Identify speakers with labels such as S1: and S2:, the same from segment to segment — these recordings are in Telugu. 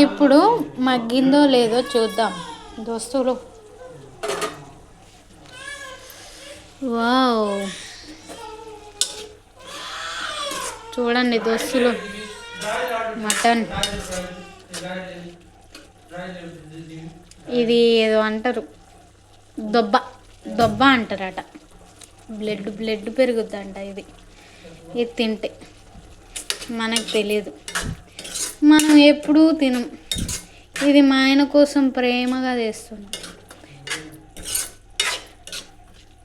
S1: ఇప్పుడు మగ్గిందో లేదో చూద్దాం దోస్తులు. వావ్, చూడండి దోస్తులు, మటన్. ఇది ఏదో అంటారు, దొబ్బ దొబ్బ అంటారట. బ్లడ్ పెరుగుద్దంట ఇది తింటే. మనకు తెలియదు, మనం ఎప్పుడూ తినం. ఇది మా ఆయన కోసం ప్రేమగా చేస్తున్నాం.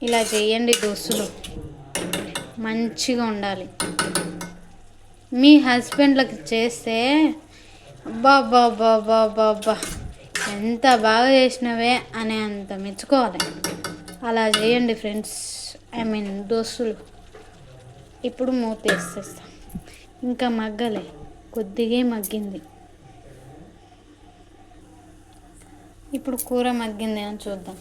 S1: ఇలా చేయండి దోస్తులు, మంచిగా ఉండాలి. మీ హస్బెండ్లకు చేస్తే అబ్బా ఎంత బాగా చేసినవే అనే అంత మెచ్చుకోవాలి. అలా చేయండి ఫ్రెండ్స్, దోస్తులు. ఇప్పుడు మూత వేసేస్తాం. ఇంకా మగ్గలే, కొద్దిగా మగ్గింది. ఇప్పుడు కూర మగ్గింది అని చూద్దాం.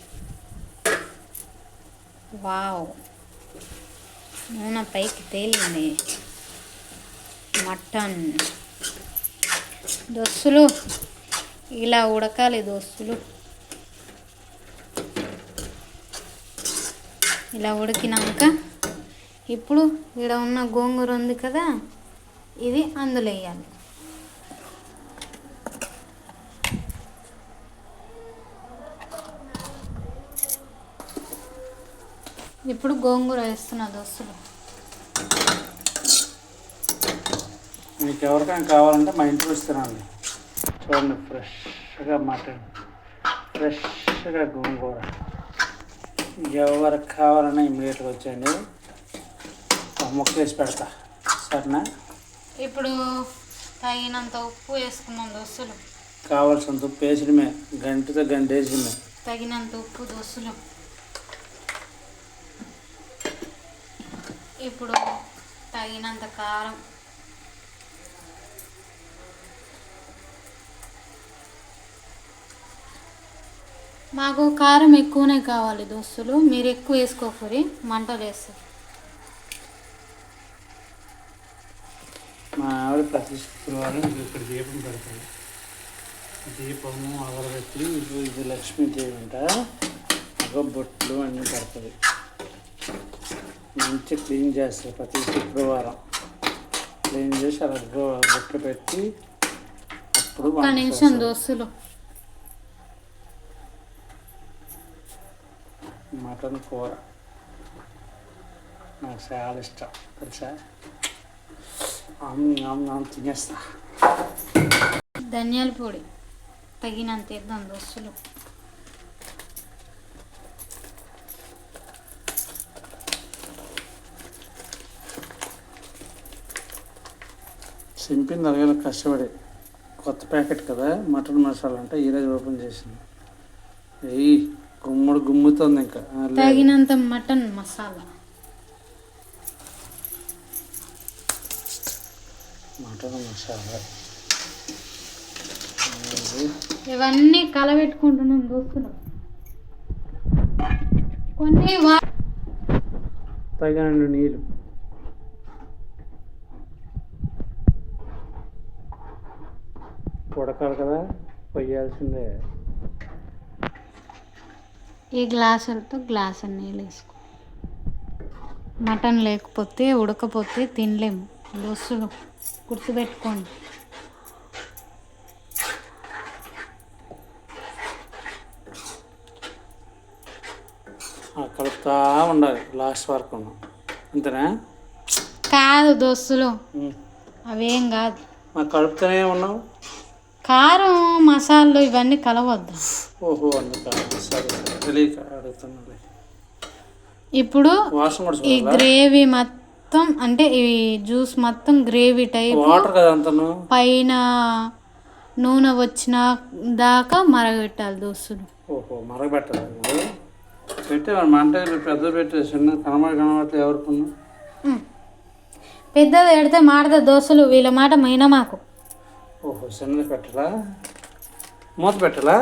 S1: వావ్, నూనె పైకి తేలింది. మటన్ దోస్తులు ఇలా ఉడకాలి దోస్తులు. ఇలా ఉడికినాక ఇప్పుడు ఇక్కడ ఉన్న గోంగూర ఉంది కదా, ఇది అందులో వేయాలి. ఇప్పుడు గోంగూర వేస్తున్నా దోస్తులు.
S2: మీకు ఎవరికైనా కావాలంటే మా ఇంటికి ఇస్తున్నాను. చూడండి, ఫ్రెష్గా మటన్, ఫ్రెష్గా గోంగూర. ఎవరికి కావాలన్నా ఇమ్మీడియట్గా వచ్చేయండి, ముక్క వేసి పెడతా. సరేనా?
S1: ఇప్పుడు తగినంత ఉప్పు వేసుకున్నాం దోస్తులు.
S2: కావాల్సినంత ఉప్పు వేసినమే, గంటతో గంట వేసినమే.
S1: తగినంత ఉప్పు దోస్తులు. ఇప్పుడు తగినంత కారం. మాకు కారం ఎక్కువనే కావాలి దోస్తులు, మీరు ఎక్కువ వేసుకోకూరి, మంటలు వేస్తారు.
S2: మా ఆవిడ ప్రతి శుక్రవారం ఇక్కడ దీపం పెడతాను. దీపము అగరబత్తి. ఇది లక్ష్మీదేవి అంట, అగబొట్లు అన్నీ పెడుతుంది. మంచి క్లీన్ చేస్తారు ప్రతి శుక్రవారం. క్లీన్ చేసి అలా బొట్లు పెట్టి అప్పుడు
S1: ఒక నిమిషం దోస్తులు.
S2: మటన్ కూర నాకు చాలా ఇష్టం తెలుసా. తినేస్తా.
S1: ధనియాల పొడి తగినంత వేద్దాం దోస్తులు.
S2: సింపింది అలాగే కష్టపడి. కొత్త ప్యాకెట్ కదా మటన్ మసాలా అంటే ఈరోజు ఓపెన్ చేసింది. వెయ్యి గుమ్ముతుంది. ఇంకా
S1: తగినంత మటన్ మసాలా.
S2: మటన్ మసాలా
S1: ఇవన్నీ కలబెట్టుకుంటున్నాం దోస్తులు. కొన్ని
S2: తగినంత నీళ్ళు. ఉడకాలి కదా, పొయ్యాల్సిందే.
S1: ఈ గ్లాసులతో గ్లాసు నీళ్ళు వేసుకో. మటన్ లేకపోతే ఉడకపోతే తినలేము దోస్తులు, గుర్తుపెట్టుకోండి.
S2: కలుపుతా ఉండాలి లాస్ట్ వరకు. అంతేనా?
S1: కాదు దోస్తులు, అవేం కాదు.
S2: మాకు కలుపుతూనే ఉన్నావు.
S1: కారం మసాలాలు ఇవన్నీ కలవద్దు.
S2: ఓహో, అందుక సరే తెలియక అడుగుతున్నా.
S1: ఇప్పుడు ఈ గ్రేవీ మొత్తం అంటే ఈ జ్యూస్ మొత్తం గ్రేవీ టైప్
S2: వాటర్ కదా అంతను,
S1: పైన నూనె వచ్చిన దాకా మరగబెట్టాలి దోస్తులు.
S2: ఓహో, మరగబెట్టాలి. పెట్టే మంట పెద్ద పెట్టే చిన్న కనబడట్లే ఎవరికున్నా.
S1: పెద్దది పెడితే మాడదా దోస్తులు, వీళ్ళ మాట మైనా మాకు.
S2: ఓహో, చిన్నది పెట్టాలా? మూత పెట్టాలా?